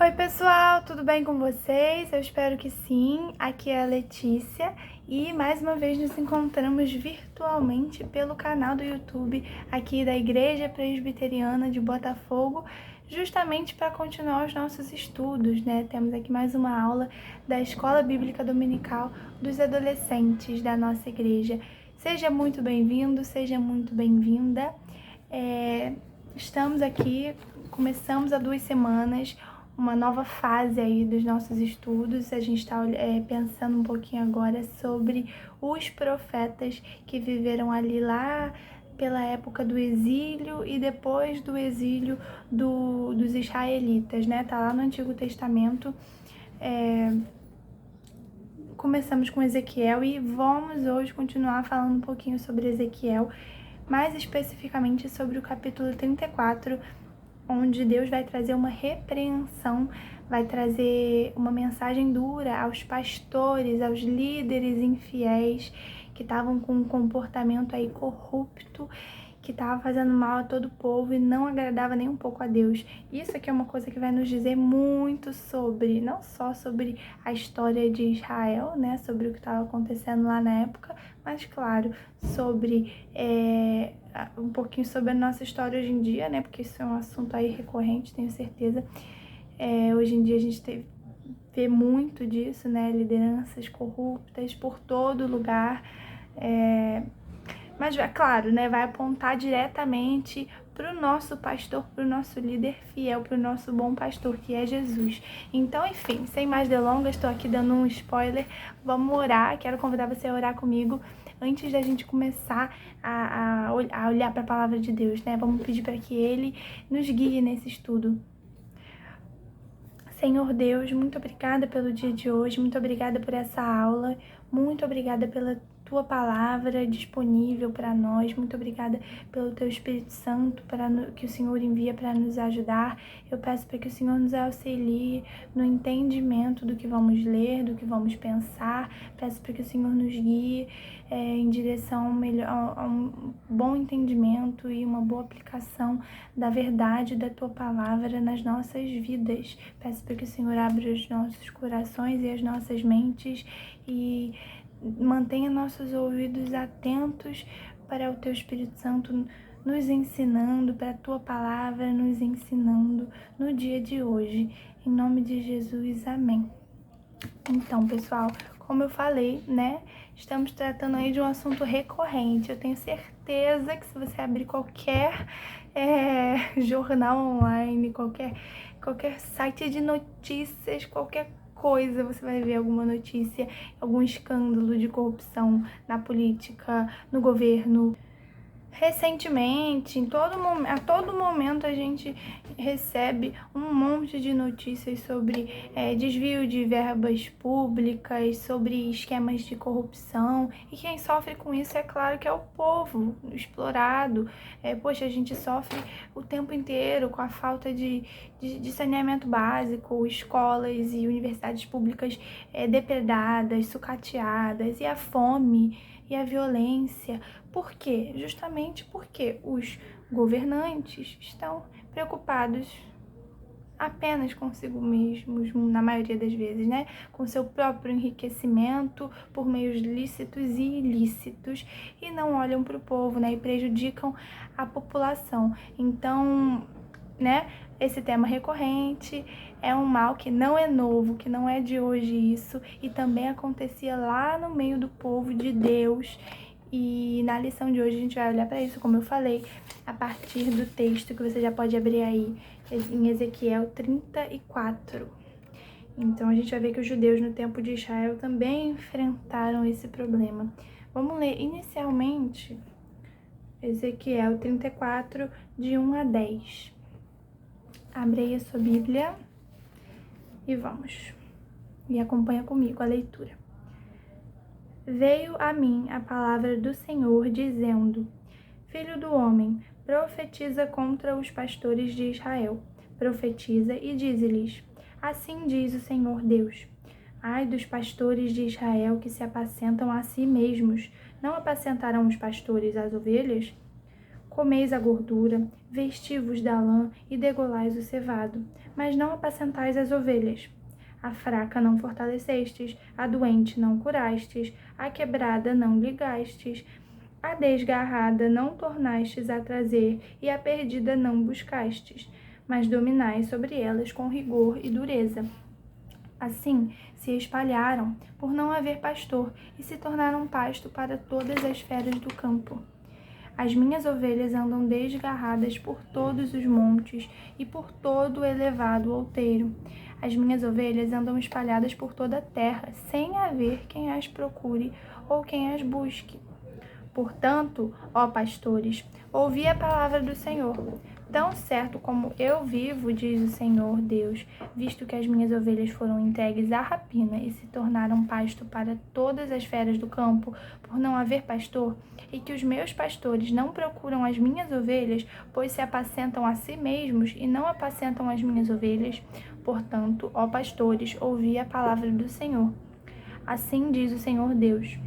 Oi pessoal, tudo bem com vocês? Eu espero que sim. Aqui é a Letícia e mais uma vez nos encontramos virtualmente pelo canal do YouTube aqui da Igreja Presbiteriana de Botafogo, justamente para continuar os nossos estudos, né? Temos aqui mais uma aula da Escola Bíblica Dominical dos adolescentes da nossa igreja. Seja muito bem-vindo, seja muito bem-vinda. Estamos aqui, começamos há 2 semanas uma nova fase aí dos nossos estudos. A gente está pensando um pouquinho agora sobre os profetas que viveram ali lá pela época do exílio e depois do exílio dos israelitas, né? Tá lá no Antigo Testamento. Começamos com Ezequiel e vamos hoje continuar falando um pouquinho sobre Ezequiel, mais especificamente sobre o capítulo 34, onde Deus vai trazer uma repreensão, vai trazer uma mensagem dura aos pastores, aos líderes infiéis que estavam com um comportamento aí corrupto, que estava fazendo mal a todo o povo e não agradava nem um pouco a Deus. Isso aqui é uma coisa que vai nos dizer muito sobre, não só sobre a história de Israel, né, sobre o que estava acontecendo lá na época, mas claro, sobre um pouquinho sobre a nossa história hoje em dia, né, porque isso é um assunto aí recorrente, tenho certeza. Hoje em dia a gente vê muito disso, né, lideranças corruptas por todo lugar, mas, claro, né, vai apontar diretamente para o nosso pastor, para o nosso líder fiel, para o nosso bom pastor, que é Jesus. Então, enfim, sem mais delongas, estou aqui dando um spoiler. Vamos orar, quero convidar você a orar comigo antes da gente começar a olhar para a palavra de Deus, né? Vamos pedir para que Ele nos guie nesse estudo. Senhor Deus, muito obrigada pelo dia de hoje, muito obrigada por essa aula, muito obrigada pela Tua palavra disponível para nós, muito obrigada pelo Teu Espírito Santo que o Senhor envia para nos ajudar. Eu peço para que o Senhor nos auxilie no entendimento do que vamos ler, do que vamos pensar, peço para que o Senhor nos guie em direção a um bom entendimento e uma boa aplicação da verdade da Tua palavra nas nossas vidas. Peço para que o Senhor abra os nossos corações e as nossas mentes e mantenha nossos ouvidos atentos para o Teu Espírito Santo nos ensinando, para a Tua palavra nos ensinando no dia de hoje. Em nome de Jesus, amém. Então, pessoal, como eu falei, né, estamos tratando aí de um assunto recorrente. Eu tenho certeza que se você abrir qualquer jornal online, qualquer site de notícias, qualquer coisa, você vai ver alguma notícia, algum escândalo de corrupção na política, no governo. Recentemente, a todo momento a gente recebe um monte de notícias sobre desvio de verbas públicas, sobre esquemas de corrupção, e quem sofre com isso é claro que é o povo explorado. Poxa, a gente sofre o tempo inteiro com a falta de saneamento básico, escolas e universidades públicas depredadas, sucateadas, e a fome e a violência. Por quê? Justamente porque os governantes estão preocupados apenas consigo mesmos, na maioria das vezes, né? Com seu próprio enriquecimento por meios lícitos e ilícitos, e não olham para o povo, né? E prejudicam a população. Então, né? Esse tema recorrente é um mal que não é novo, que não é de hoje isso, e também acontecia lá no meio do povo de Deus. E na lição de hoje a gente vai olhar para isso, como eu falei, a partir do texto que você já pode abrir aí em Ezequiel 34. Então a gente vai ver que os judeus no tempo de Israel também enfrentaram esse problema. Vamos ler inicialmente Ezequiel 34, de 1 a 10. Abre aí a sua Bíblia e vamos. E acompanha comigo a leitura. Veio a mim a palavra do Senhor, dizendo: Filho do homem, profetiza contra os pastores de Israel. Profetiza e dize-lhes: Assim diz o Senhor Deus: Ai dos pastores de Israel que se apacentam a si mesmos. Não apacentarão os pastores as ovelhas? Comeis a gordura, vestivos da lã e degolais o cevado, mas não apacentais as ovelhas. A fraca não fortalecestes, a doente não curastes, a quebrada não ligastes, a desgarrada não tornastes a trazer, e a perdida não buscastes, mas dominais sobre elas com rigor e dureza. Assim se espalharam, por não haver pastor, e se tornaram pasto para todas as feras do campo. As minhas ovelhas andam desgarradas por todos os montes e por todo o elevado outeiro. As minhas ovelhas andam espalhadas por toda a terra, sem haver quem as procure ou quem as busque. Portanto, ó pastores, ouvi a palavra do Senhor. Tão certo como eu vivo, diz o Senhor Deus, visto que as minhas ovelhas foram entregues à rapina e se tornaram pasto para todas as feras do campo, por não haver pastor, e que os meus pastores não procuram as minhas ovelhas, pois se apacentam a si mesmos e não apacentam as minhas ovelhas. Portanto, ó pastores, ouvi a palavra do Senhor. Assim diz o Senhor Deus.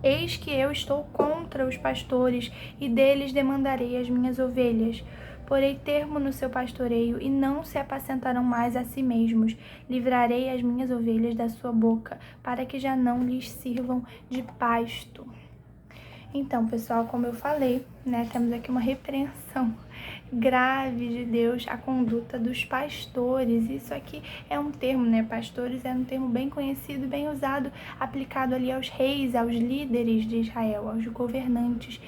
Eis que eu estou contra os pastores, e deles demandarei as minhas ovelhas. Porei termo no seu pastoreio, e não se apacentarão mais a si mesmos. Livrarei as minhas ovelhas da sua boca, para que já não lhes sirvam de pasto. Então, pessoal, como eu falei, né, temos aqui uma repreensão grave de Deus à conduta dos pastores. Isso aqui é um termo, né? Pastores é um termo bem conhecido, bem usado, aplicado ali aos reis, aos líderes de Israel, aos governantes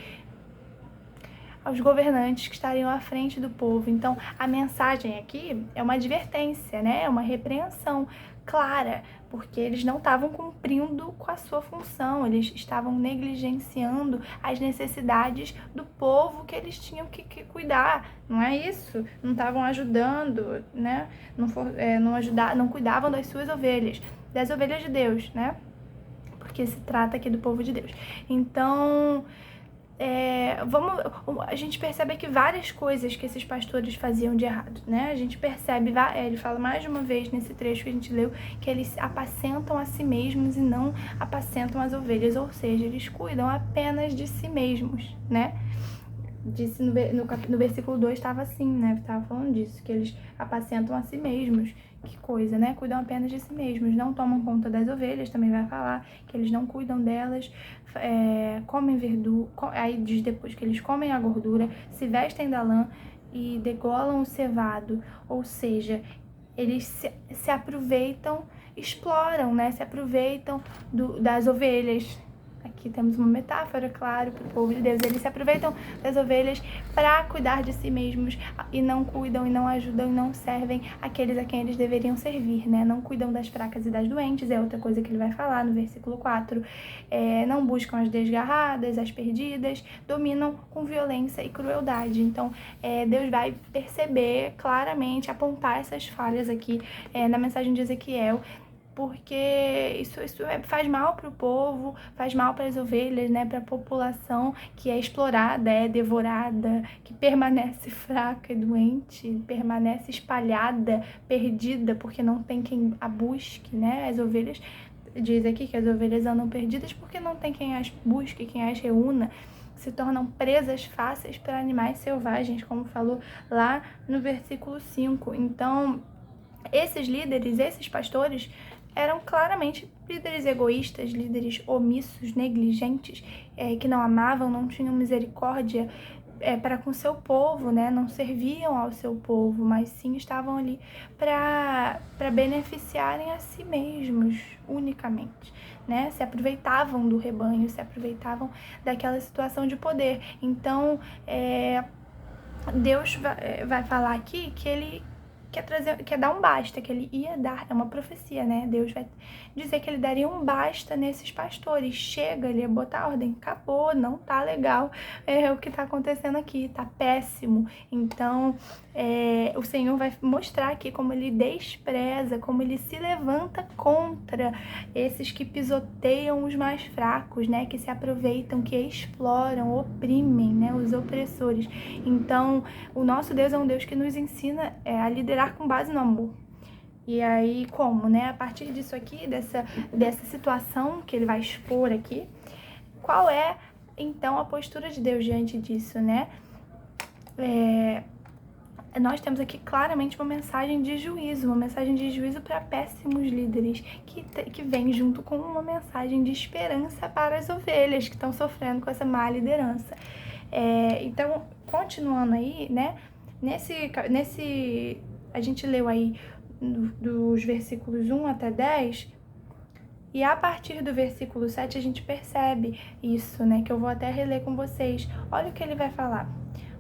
que estariam à frente do povo. Então, a mensagem aqui é uma advertência, né? É uma repreensão clara, porque eles não estavam cumprindo com a sua função, eles estavam negligenciando as necessidades do povo que eles tinham que cuidar, não é isso? Não estavam ajudando, né? Não cuidavam das suas ovelhas, das ovelhas de Deus, né? Porque se trata aqui do povo de Deus. Então, a gente percebe aqui várias coisas que esses pastores faziam de errado, né? A gente percebe, ele fala mais de uma vez nesse trecho que a gente leu, que eles apacentam a si mesmos e não apacentam as ovelhas, ou seja, eles cuidam apenas de si mesmos, né? Disse no versículo 2 estava assim, né? Estava falando disso, que eles apacentam a si mesmos. Que coisa, né? Cuidam apenas de si mesmos, não tomam conta das ovelhas, também vai falar que eles não cuidam delas, comem verdura, aí diz depois que eles comem a gordura, se vestem da lã e degolam o cevado, ou seja, eles se aproveitam, exploram, né? Se aproveitam das ovelhas. Aqui temos uma metáfora, claro, para o povo de Deus. Eles se aproveitam das ovelhas para cuidar de si mesmos e não cuidam, e não ajudam, e não servem aqueles a quem eles deveriam servir, né? Não cuidam das fracas e das doentes, é outra coisa que ele vai falar no versículo 4. Não buscam as desgarradas, as perdidas, dominam com violência e crueldade. Então, Deus vai perceber claramente, apontar essas falhas aqui na mensagem de Ezequiel, porque isso faz mal para o povo, faz mal para as ovelhas, né, para a população que é explorada, é devorada, que permanece fraca e doente, permanece espalhada, perdida, porque não tem quem a busque, né? As ovelhas, diz aqui que as ovelhas andam perdidas porque não tem quem as busque, quem as reúna, se tornam presas fáceis para animais selvagens, como falou lá no versículo 5. Então, esses líderes, esses pastores, eram claramente líderes egoístas, líderes omissos, negligentes, que não amavam, não tinham misericórdia para com seu povo, né? Não serviam ao seu povo, mas sim estavam ali para beneficiarem a si mesmos unicamente, né? Se aproveitavam do rebanho, se aproveitavam daquela situação de poder. Então, Deus vai falar aqui que ele quer dar um basta, que ele ia dar, é uma profecia, né? Deus vai dizer que ele daria um basta nesses pastores. Chega, ele ia botar ordem, acabou, não tá legal o que tá acontecendo aqui, tá péssimo. Então, o Senhor vai mostrar aqui como ele despreza, como ele se levanta contra esses que pisoteiam os mais fracos, né? Que se aproveitam, que exploram, oprimem, né? Os opressores. Então, o nosso Deus é um Deus que nos ensina a liderar com base no amor. E aí, como, né? A partir disso aqui, dessa situação que ele vai expor aqui, qual é então a postura de Deus diante disso, né? Nós temos aqui claramente uma mensagem de juízo para péssimos líderes, que vem junto com uma mensagem de esperança para as ovelhas que estão sofrendo com essa má liderança. Então, continuando aí, né, a gente leu aí dos versículos 1 até 10, e a partir do versículo 7 a gente percebe isso, né, que eu vou até reler com vocês. Olha o que ele vai falar.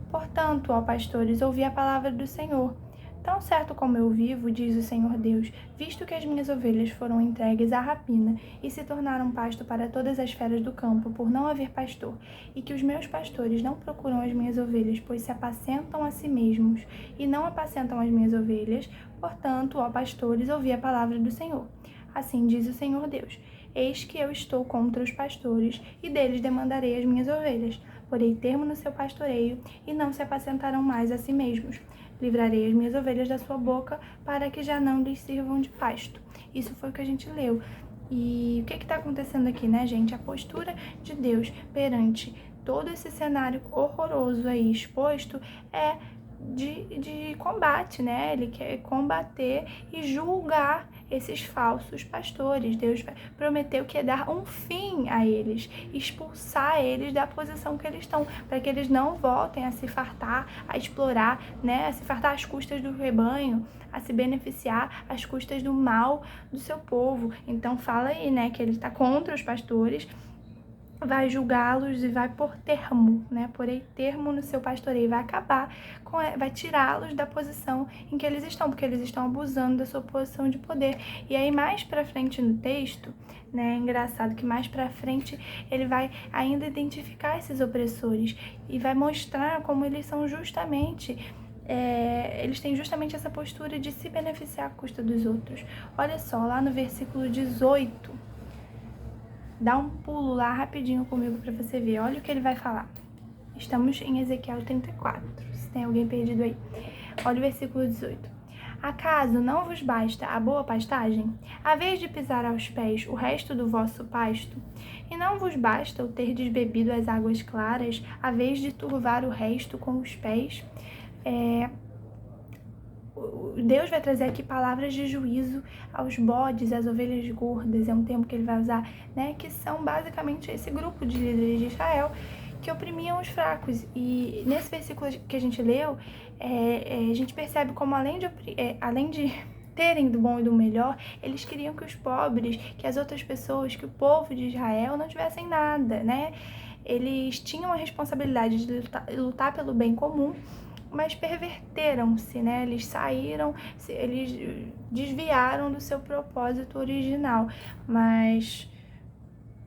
Portanto, ó pastores, ouvi a palavra do Senhor. Tão certo como eu vivo, diz o Senhor Deus, visto que as minhas ovelhas foram entregues à rapina e se tornaram pasto para todas as feras do campo, por não haver pastor, e que os meus pastores não procuram as minhas ovelhas, pois se apacentam a si mesmos e não apacentam as minhas ovelhas, portanto, ó pastores, ouvi a palavra do Senhor. Assim diz o Senhor Deus, eis que eu estou contra os pastores, e deles demandarei as minhas ovelhas. Porei termo no seu pastoreio, e não se apacentarão mais a si mesmos. Livrarei as minhas ovelhas da sua boca, para que já não lhes sirvam de pasto. Isso foi o que a gente leu. E o que está acontecendo aqui, né, gente? A postura de Deus perante todo esse cenário horroroso aí exposto é de combate, né? Ele quer combater e julgar esses falsos pastores. Deus prometeu que ia dar um fim a eles, expulsar eles da posição que eles estão, para que eles não voltem a se fartar, a explorar, né? A se fartar às custas do rebanho, a se beneficiar às custas do mal do seu povo. Então fala aí, né, que ele está contra os pastores, vai julgá-los e vai pôr termo, né? Porém, termo no seu pastoreio, vai acabar vai tirá-los da posição em que eles estão, porque eles estão abusando da sua posição de poder. E aí, mais pra frente no texto, né? É engraçado que mais pra frente ele vai ainda identificar esses opressores e vai mostrar como eles são justamente eles têm justamente essa postura de se beneficiar à custa dos outros. Olha só, lá no versículo 18, dá um pulo lá rapidinho comigo para você ver. Olha o que ele vai falar. Estamos em Ezequiel 34, se tem alguém perdido aí. Olha o versículo 18. Acaso não vos basta a boa pastagem, a vez de pisar aos pés o resto do vosso pasto? E não vos basta o terdes bebido as águas claras, a vez de turvar o resto com os pés? Deus vai trazer aqui palavras de juízo aos bodes, às ovelhas gordas, é um termo que ele vai usar, né, que são basicamente esse grupo de líderes de Israel que oprimiam os fracos. E nesse versículo que a gente leu, a gente percebe como além de terem do bom e do melhor, eles queriam que os pobres, que as outras pessoas, que o povo de Israel não tivessem nada, né? Eles tinham a responsabilidade de lutar pelo bem comum, mas perverteram-se, né? Eles desviaram do seu propósito original. Mas,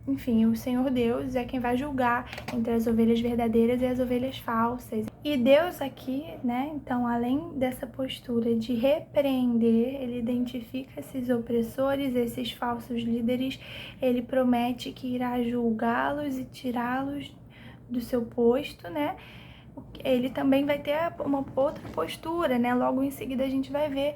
enfim, o Senhor Deus é quem vai julgar entre as ovelhas verdadeiras e as ovelhas falsas. E Deus aqui, né? Então, além dessa postura de repreender, ele identifica esses opressores, esses falsos líderes, ele promete que irá julgá-los e tirá-los do seu posto, né? Ele também vai ter uma outra postura, né? Logo em seguida a gente vai ver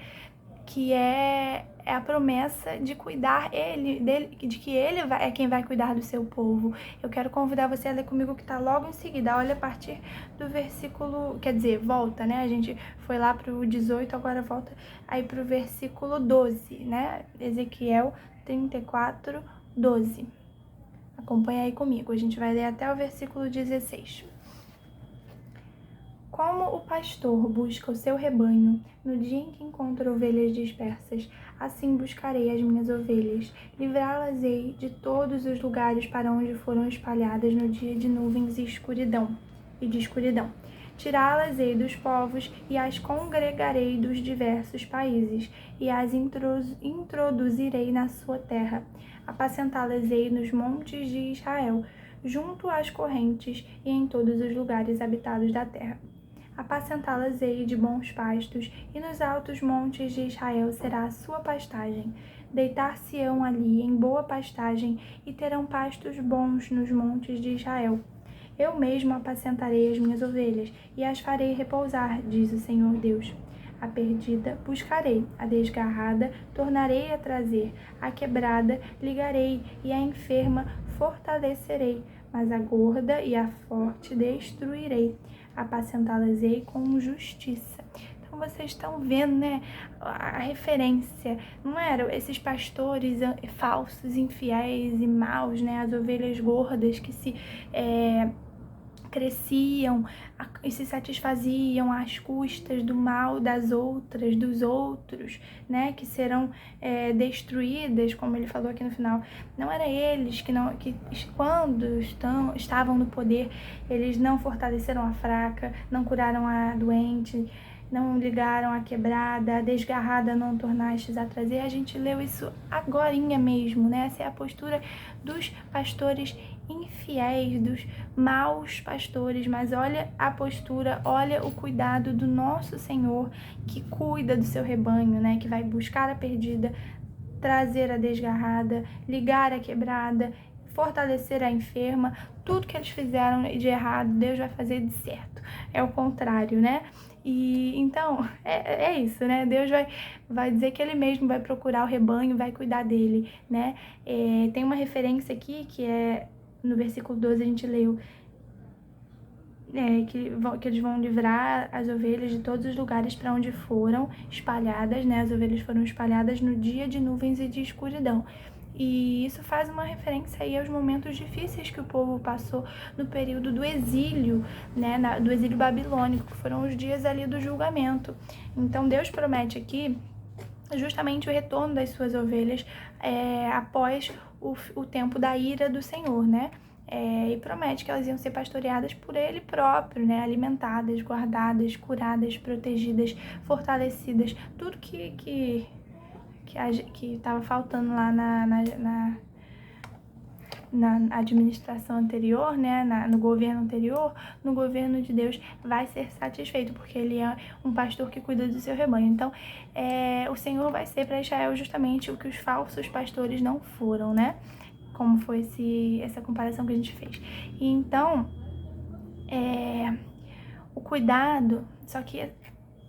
que é a promessa de cuidar de que ele é quem vai cuidar do seu povo. Eu quero convidar você a ler comigo o que está logo em seguida. Olha a partir do versículo, quer dizer, volta, né? A gente foi lá para o 18, agora volta aí para o versículo 12, né? Ezequiel 34, 12. Acompanha aí comigo, a gente vai ler até o versículo 16. Como o pastor busca o seu rebanho no dia em que encontra ovelhas dispersas, assim buscarei as minhas ovelhas, livrá-las-ei de todos os lugares para onde foram espalhadas no dia de nuvens e de escuridão. Tirá-las-ei dos povos e as congregarei dos diversos países, e as introduzirei na sua terra. Apacentá-las-ei nos montes de Israel, junto às correntes e em todos os lugares habitados da terra. Apacentá-las-ei de bons pastos, e nos altos montes de Israel será a sua pastagem. Deitar-se-ão ali em boa pastagem, e terão pastos bons nos montes de Israel. Eu mesmo apacentarei as minhas ovelhas, e as farei repousar, diz o Senhor Deus. A perdida buscarei, a desgarrada tornarei a trazer, a quebrada ligarei, e a enferma fortalecerei, mas a gorda e a forte destruirei, apacentá-las-ei com justiça. Então vocês estão vendo, né, a referência. Não eram esses pastores falsos, infiéis e maus, né, as ovelhas gordas que se cresciam e se satisfaziam às custas do mal das outras, dos outros, né, que serão destruídas, como ele falou aqui no final. Não era eles que quando estavam no poder, eles não fortaleceram a fraca, não curaram a doente, não ligaram a quebrada, a desgarrada não tornastes a trazer. A gente leu isso agorinha mesmo, né? Essa é a postura dos pastores infiéis, dos maus pastores, mas olha a postura, olha o cuidado do nosso Senhor, que cuida do seu rebanho, né? Que vai buscar a perdida, trazer a desgarrada, ligar a quebrada, fortalecer a enferma. Tudo que eles fizeram de errado, Deus vai fazer de certo. É o contrário, né? E então, é isso, né? Deus vai dizer que ele mesmo vai procurar o rebanho, vai cuidar dele, né? Tem uma referência aqui que é no versículo 12, a gente leu que eles vão livrar as ovelhas de todos os lugares para onde foram espalhadas, né? As ovelhas foram espalhadas no dia de nuvens e de escuridão. E isso faz uma referência aí aos momentos difíceis que o povo passou no período do exílio, né, do exílio babilônico, que foram os dias ali do julgamento. Então Deus promete aqui justamente o retorno das suas ovelhas após o tempo da ira do Senhor, né? E promete que elas iam ser pastoreadas por Ele próprio, né? Alimentadas, guardadas, curadas, protegidas, fortalecidas, tudo que estava faltando lá na administração anterior, né, no governo anterior, no governo de Deus vai ser satisfeito, porque ele é um pastor que cuida do seu rebanho. Então, o Senhor vai ser para Israel justamente o que os falsos pastores não foram, né? Como foi essa comparação que a gente fez. E então, o cuidado, só que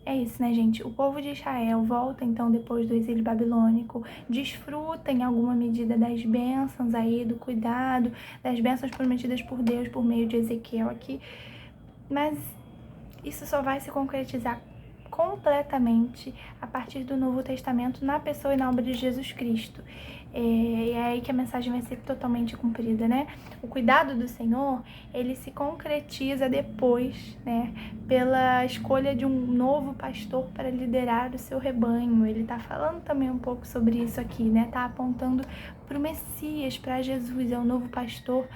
é isso, né, gente? O povo de Israel volta, então, depois do exílio babilônico, desfruta em alguma medida das bênçãos aí, do cuidado, das bênçãos prometidas por Deus por meio de Ezequiel aqui, mas isso só vai se concretizar completamente a partir do Novo Testamento na pessoa e na obra de Jesus Cristo. E é aí que a mensagem vai ser totalmente cumprida, né? O cuidado do Senhor, ele se concretiza depois, né? Pela escolha de um novo pastor para liderar o seu rebanho. Ele tá falando também um pouco sobre isso aqui, né? Tá apontando para o Messias, para Jesus, é o novo pastor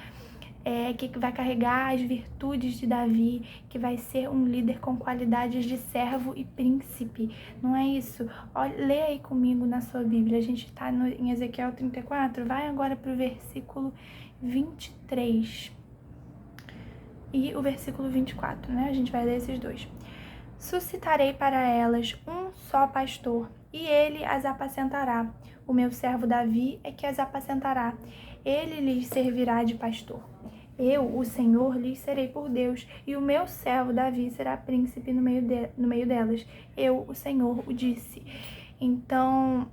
que vai carregar as virtudes de Davi, que vai ser um líder com qualidades de servo e príncipe. Não é isso? Olha, lê aí comigo na sua Bíblia. A gente está em Ezequiel 34. Vai agora para o versículo 23 e o versículo 24, né? A gente vai ler esses dois. Suscitarei para elas um só pastor, e ele as apacentará. O meu servo Davi é que as apacentará. Ele lhes servirá de pastor. Eu, o Senhor, lhes serei por Deus, e o meu servo Davi será príncipe no meio delas. Eu, o Senhor, o disse. Então,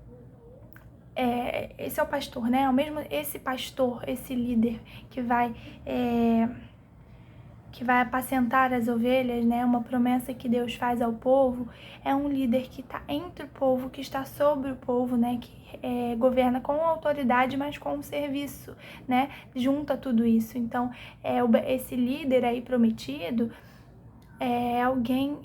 esse é o pastor, né? Esse pastor, esse líder que vai apacentar as ovelhas, né? Uma promessa que Deus faz ao povo, é um líder que está entre o povo, que está sobre o povo, né? Que governa com autoridade, mas com serviço, né? Junta tudo isso. Então, esse líder aí prometido é alguém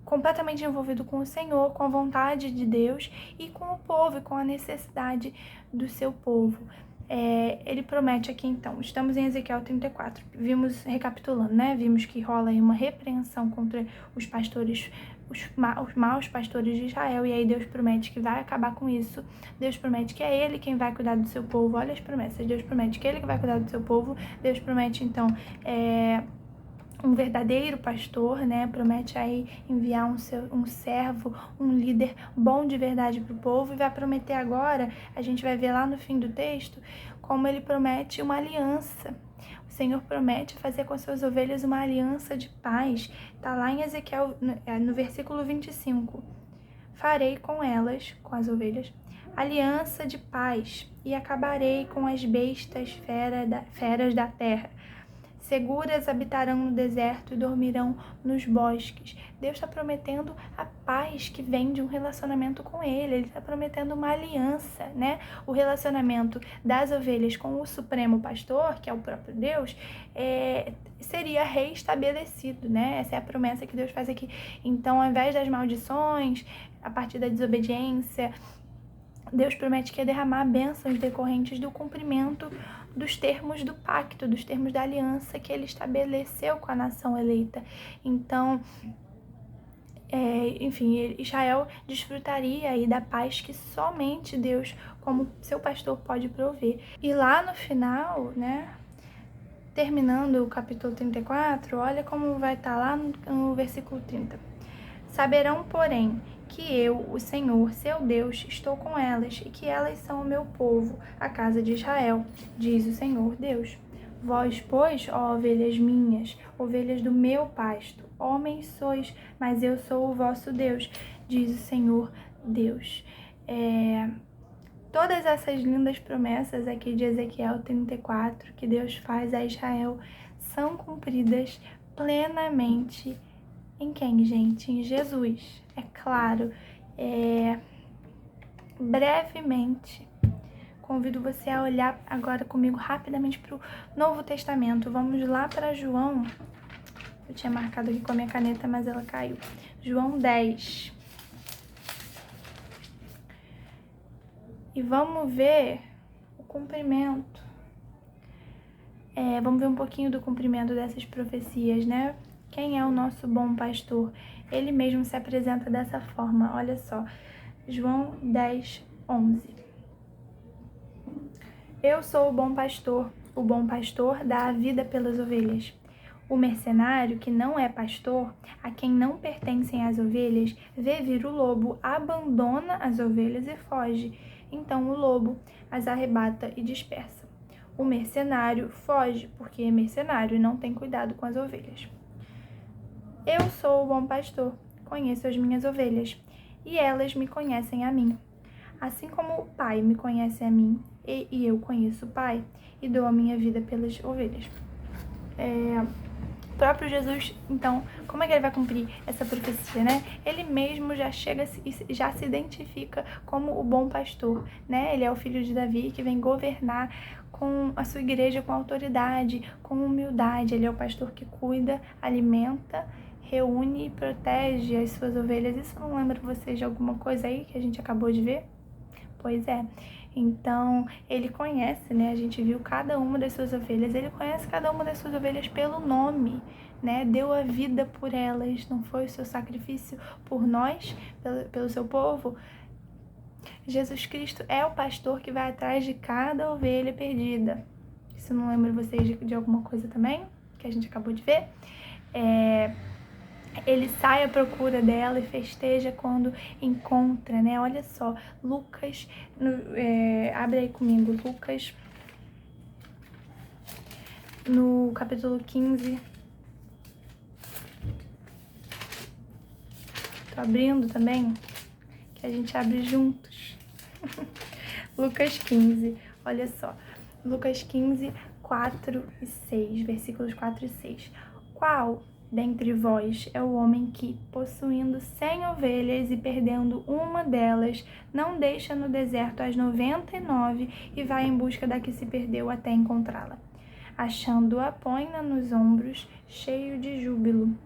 completamente envolvido com o Senhor, com a vontade de Deus e com o povo, e com a necessidade do seu povo. Ele promete aqui, então, estamos em Ezequiel 34, recapitulando, né? Vimos que rola aí uma repreensão contra os pastores, os maus pastores de Israel, e aí Deus promete que vai acabar com isso. Deus promete que é Ele quem vai cuidar do seu povo. Olha as promessas. Deus promete que é Ele que vai cuidar do seu povo. Deus promete, então, um verdadeiro pastor, né? Promete aí enviar um servo, um líder bom de verdade para o povo, e vai prometer agora, a gente vai ver lá no fim do texto, como ele promete uma aliança. O Senhor promete fazer com as suas ovelhas uma aliança de paz. Está lá em Ezequiel, no versículo 25. Farei com elas, com as ovelhas, aliança de paz, e acabarei com as bestas feras da terra, seguras habitarão no deserto e dormirão nos bosques. Deus está prometendo a paz que vem de um relacionamento com Ele. Ele está prometendo uma aliança, né? O relacionamento das ovelhas com o Supremo Pastor, que é o próprio Deus, seria reestabelecido, né? Essa é a promessa que Deus faz aqui. Então, ao invés das maldições, a partir da desobediência, Deus promete que ia derramar bênçãos decorrentes do cumprimento dos termos do pacto, dos termos da aliança que Ele estabeleceu com a nação eleita. Então, enfim, Israel desfrutaria aí da paz que somente Deus, como seu pastor, pode prover. E lá no final, né, terminando o capítulo 34, olha como vai estar lá no versículo 30. Saberão, porém, que eu, o Senhor, seu Deus, estou com elas e que elas são o meu povo, a casa de Israel, diz o Senhor Deus. Vós, pois, ó ovelhas minhas, ovelhas do meu pasto, homens sois, mas eu sou o vosso Deus, diz o Senhor Deus. Todas essas lindas promessas aqui de Ezequiel 34 que Deus faz a Israel são cumpridas plenamente em quem, gente? Em Jesus. É claro. Brevemente, convido você a olhar agora comigo rapidamente para o Novo Testamento. Vamos lá para João. Eu tinha marcado aqui com a minha caneta, mas ela caiu. João 10. E vamos ver o cumprimento. Vamos ver um pouquinho do cumprimento dessas profecias, né? Quem é o nosso bom pastor? Ele mesmo se apresenta dessa forma, olha só. João 10, 11. Eu sou o bom pastor dá a vida pelas ovelhas. O mercenário, que não é pastor, a quem não pertencem as ovelhas, vê vir o lobo, abandona as ovelhas e foge. Então o lobo as arrebata e dispersa. O mercenário foge, porque é mercenário e não tem cuidado com as ovelhas. Eu sou o bom pastor, conheço as minhas ovelhas, e elas me conhecem a mim. Assim como o Pai me conhece a mim, e eu conheço o Pai, e dou a minha vida pelas ovelhas. O próprio Jesus, então, como é que ele vai cumprir essa profecia, né? Ele mesmo já chega e já se identifica como o bom pastor, né? Ele é o filho de Davi que vem governar com a sua igreja com autoridade, com humildade. Ele é o pastor que cuida, alimenta, reúne e protege as suas ovelhas. Isso não lembra vocês de alguma coisa aí que a gente acabou de ver? Pois é. Então, ele conhece, né? A gente viu cada uma das suas ovelhas. Ele conhece cada uma das suas ovelhas pelo nome, né? Deu a vida por elas. Não foi o seu sacrifício por nós, pelo seu povo? Jesus Cristo é o pastor que vai atrás de cada ovelha perdida. Isso não lembra vocês de alguma coisa também? Que a gente acabou de ver? Ele sai à procura dela e festeja quando encontra, né? Olha só, Lucas, abre aí comigo, Lucas, no capítulo 15. Tô abrindo também, que a gente abre juntos. Lucas 15, olha só, Lucas 15, 4 e 6, versículos 4 e 6. Qual dentre vós é o homem que, possuindo 100 ovelhas e perdendo uma delas, não deixa no deserto as 99 e vai em busca da que se perdeu até encontrá-la? Achando-a, põe-na nos ombros, cheio de júbilo.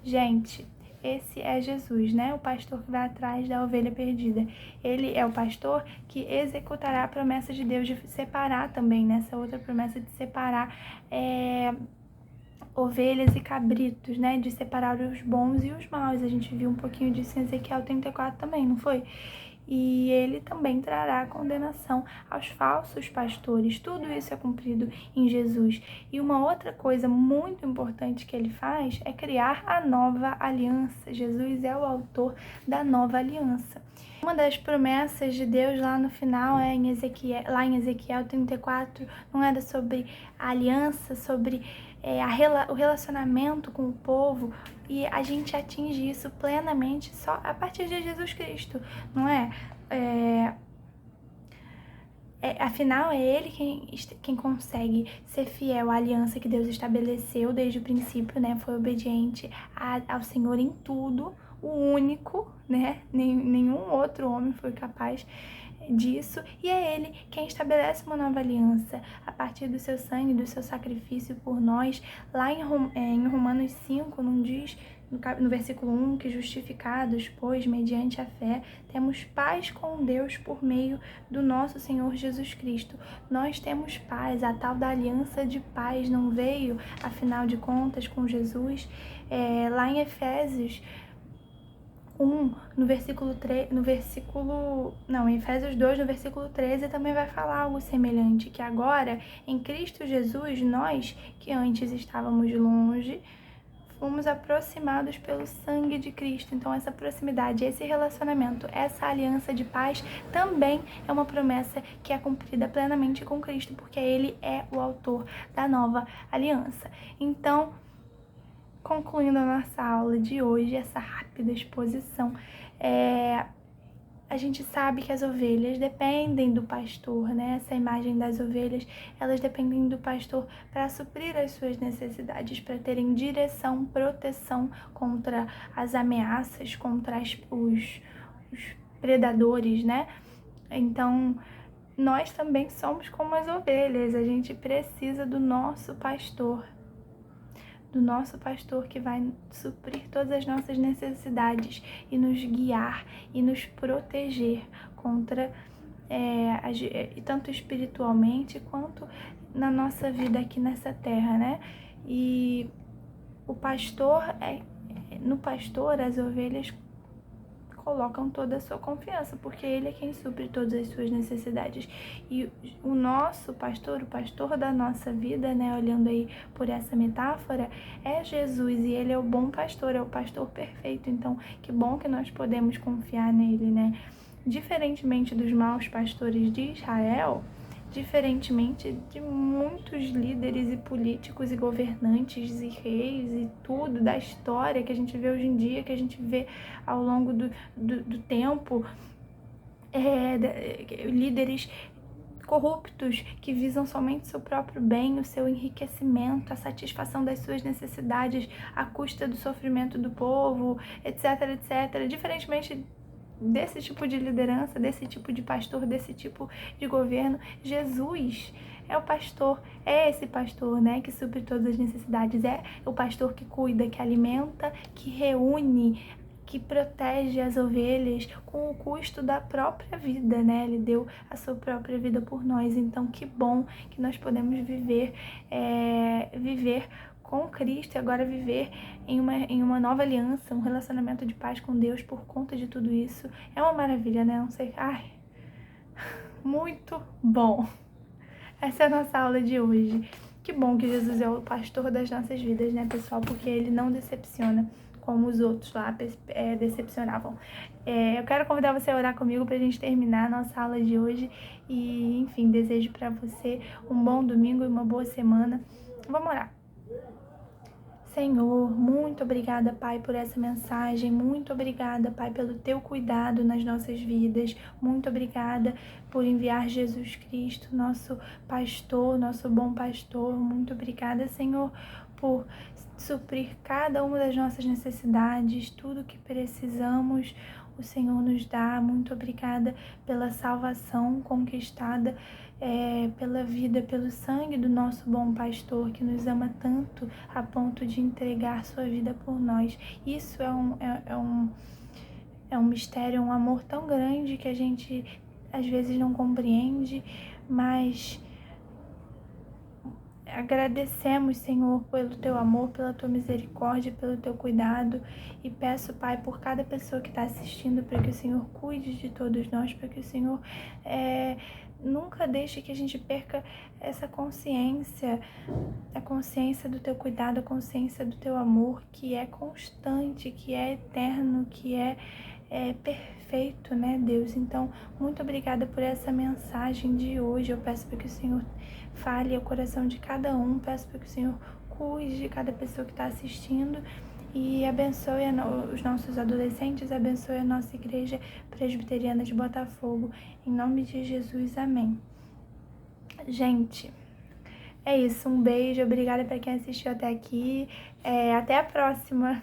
Gente, esse é Jesus, né? O pastor que vai atrás da ovelha perdida. Ele é o pastor que executará a promessa de Deus de separar também, nessa outra promessa de separar ovelhas e cabritos, né? De separar os bons e os maus. A gente viu um pouquinho disso em Ezequiel 34 também, não foi? E ele também trará condenação aos falsos pastores. Tudo isso é cumprido em Jesus. E uma outra coisa muito importante que ele faz é criar a nova aliança. Jesus é o autor da nova aliança. Uma das promessas de Deus lá no final, lá em Ezequiel 34, não era sobre a aliança, sobre o relacionamento com o povo, e a gente atinge isso plenamente só a partir de Jesus Cristo, não é? Afinal, é Ele quem consegue ser fiel à aliança que Deus estabeleceu desde o princípio, né? Foi obediente ao Senhor em tudo, o único, né? Nenhum outro homem foi capaz disso, e é Ele quem estabelece uma nova aliança a partir do seu sangue, do seu sacrifício por nós. Lá em Romanos 5, não diz, no versículo 1, que justificados, pois, mediante a fé, temos paz com Deus por meio do nosso Senhor Jesus Cristo. Nós temos paz, a tal da aliança de paz não veio, afinal de contas, com Jesus. Lá em Efésios 1, em Efésios 2, no versículo 13, também vai falar algo semelhante, que agora, em Cristo Jesus, nós, que antes estávamos longe, fomos aproximados pelo sangue de Cristo. Então, essa proximidade, esse relacionamento, essa aliança de paz também é uma promessa que é cumprida plenamente com Cristo, porque Ele é o autor da nova aliança. Então, concluindo a nossa aula de hoje, essa rápida exposição, a gente sabe que as ovelhas dependem do pastor, né? Essa imagem das ovelhas, elas dependem do pastor para suprir as suas necessidades, para terem direção, proteção contra as ameaças, contra os predadores, né? Então, nós também somos como as ovelhas, a gente precisa do nosso pastor que vai suprir todas as nossas necessidades e nos guiar e nos proteger contra, tanto espiritualmente quanto na nossa vida aqui nessa terra, né? E o pastor, no pastor, as ovelhas colocam toda a sua confiança, porque ele é quem supre todas as suas necessidades. E o nosso pastor, o pastor da nossa vida, né, olhando aí por essa metáfora, é Jesus, e ele é o bom pastor, é o pastor perfeito. Então, que bom que nós podemos confiar nele, né? Diferentemente dos maus pastores de Israel, diferentemente de muitos líderes e políticos e governantes e reis e tudo da história que a gente vê hoje em dia, que a gente vê ao longo do tempo, líderes corruptos que visam somente seu próprio bem, o seu enriquecimento, a satisfação das suas necessidades à custa do sofrimento do povo, etc, etc. Diferentemente desse tipo de liderança, desse tipo de pastor, desse tipo de governo, Jesus é o pastor, é esse pastor, né, que supre todas as necessidades, é o pastor que cuida, que alimenta, que reúne, que protege as ovelhas com o custo da própria vida, né? Ele deu a sua própria vida por nós. Então, que bom que nós podemos viver com Cristo e agora viver em uma nova aliança, um relacionamento de paz com Deus por conta de tudo isso. É uma maravilha, né? Não sei. Muito bom. Essa é a nossa aula de hoje. Que bom que Jesus é o pastor das nossas vidas, né, pessoal? Porque ele não decepciona como os outros lá decepcionavam. Eu quero convidar você a orar comigo pra gente terminar a nossa aula de hoje. E, enfim, desejo pra você um bom domingo e uma boa semana. Vamos orar. Senhor, muito obrigada, Pai, por essa mensagem. Muito obrigada, Pai, pelo teu cuidado nas nossas vidas. Muito obrigada por enviar Jesus Cristo, nosso pastor, nosso bom pastor. Muito obrigada, Senhor, por suprir cada uma das nossas necessidades, tudo que precisamos, o Senhor nos dá. Muito obrigada pela salvação conquistada, pela vida, pelo sangue do nosso bom pastor, que nos ama tanto a ponto de entregar sua vida por nós. Isso é um mistério, um amor tão grande que a gente às vezes não compreende, mas agradecemos, Senhor, pelo teu amor, pela tua misericórdia, pelo teu cuidado, e peço, Pai, por cada pessoa que está assistindo, para que o Senhor cuide de todos nós, para que o Senhor nunca deixe que a gente perca essa consciência, a consciência do teu cuidado, a consciência do teu amor, que é constante, que é eterno, que é perfeito, né, Deus? Então, muito obrigada por essa mensagem de hoje. Eu peço para que o Senhor fale ao coração de cada um, peço para que o Senhor cuide de cada pessoa que está assistindo e abençoe os nossos adolescentes, abençoe a nossa igreja presbiteriana de Botafogo. Em nome de Jesus, amém. Gente, é isso. Um beijo. Obrigada para quem assistiu até aqui. Até a próxima.